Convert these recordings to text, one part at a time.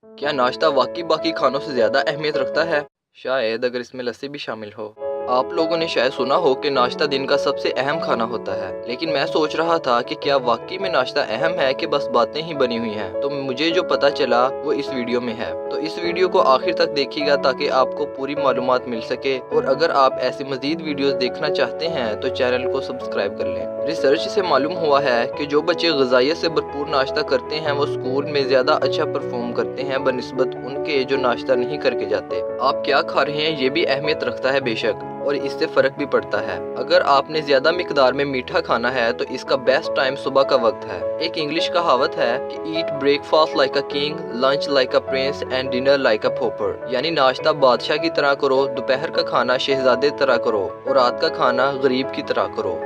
क्या नाश्ता वाकई बाकी खानों से ज़्यादा अहमियत रखता है? शायद अगर इसमें लस्सी भी शामिल हो। आप लोगों ने शायद सुना हो कि नाश्ता दिन का सबसे अहम खाना होता है, लेकिन मैं सोच रहा था कि क्या वाकई में नाश्ता अहम है कि बस बातें ही बनी हुई हैं। तो मुझे जो पता चला वो इस वीडियो में है, तो इस वीडियो को आखिर तक देखिएगा ताकि आपको पूरी मालूमात मिल सके। और अगर आप ऐसी मजीद वीडियोस देखना चाहते हैं तो चैनल को सब्सक्राइब कर लें। रिसर्च से मालूम हुआ है कि जो बच्चे ग़िज़ाइयत से भरपूर नाश्ता करते हैं वो स्कूल में ज़्यादा अच्छा परफॉर्म करते हैं बनिस्बत उनके जो नाश्ता नहीं करके जाते। आप क्या खा रहे हैं ये भी अहमियत रखता है बेशक, और इससे फ़र्क भी पड़ता है। अगर आपने ज़्यादा मिकदार में मीठा खाना है तो इसका बेस्ट टाइम सुबह का वक्त है। एक इंग्लिश कहावत है कि eat breakfast like a king, lunch like a prince and dinner like a pauper, यानी नाश्ता बादशाह की तरह करो, दोपहर का खाना शहजादे तरह करो और रात का खाना गरीब की तरह करो।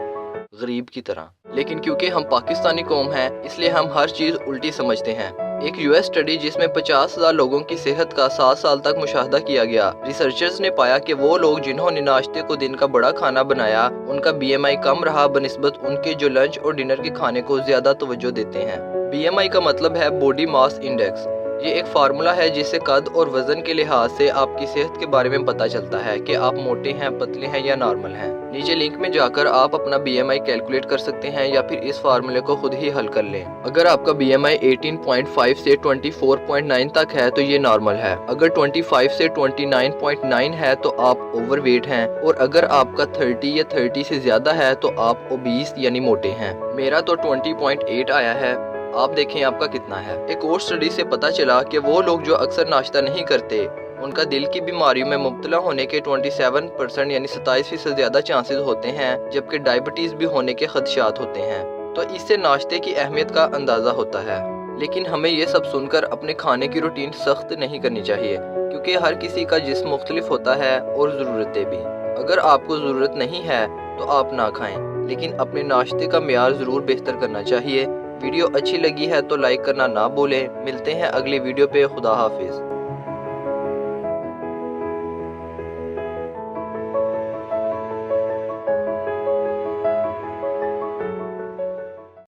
गरीब की तरह। लेकिन क्योंकि हम पाकिस्तानी कौम हैं इसलिए हम हर चीज़ उल्टी समझते हैं। एक यूएस स्टडी जिसमें 50,000 लोगों की सेहत का 7 साल तक मुशाहदा किया गया, रिसर्चर्स ने पाया कि वो लोग जिन्होंने नाश्ते को दिन का बड़ा खाना बनाया उनका बीएमआई कम रहा बनिस्बत उनके जो लंच और डिनर के खाने को ज़्यादा तवज्जो देते हैं। बीएमआई का मतलब है बॉडी मास इंडेक्स। ये एक फार्मूला है जिससे कद और वजन के लिहाज से आपकी सेहत के बारे में पता चलता है कि आप मोटे हैं, पतले हैं या नॉर्मल हैं। नीचे लिंक में जाकर आप अपना बीएमआई कैलकुलेट कर सकते हैं या फिर इस फार्मूले को खुद ही हल कर लें। अगर आपका बीएमआई 18.5 से 24.9 तक है तो ये नॉर्मल है। अगर 25 से 29.9 है तो आप ओवरवेट हैं, और अगर आपका 30 या 30 से ज्यादा है तो आप ओबीस यानी मोटे हैं। मेरा तो 20.8 आया है, आप देखें आपका कितना है। एक और स्टडी से पता चला कि वो लोग जो अक्सर नाश्ता नहीं करते उनका दिल की बीमारियों में मुब्तला होने के 27% यानी 27% ज्यादा चांसेस होते हैं, जबकि डायबिटीज भी होने के खदशात होते हैं। तो इससे नाश्ते की अहमियत का अंदाजा होता है। लेकिन हमें ये सब सुनकर अपने खाने की रूटीन सख्त नहीं करनी चाहिए, क्योंकि हर किसी का जिस्म मुख्तलिफ होता है और ज़रूरतें भी। अगर आपको ज़रूरत नहीं है तो आप ना खाएं, लेकिन अपने नाश्ते का मेयार ज़रूर बेहतर करना चाहिए। वीडियो अच्छी लगी है तो लाइक करना ना भूलें। मिलते हैं अगली वीडियो पे। खुदा हाफिज़।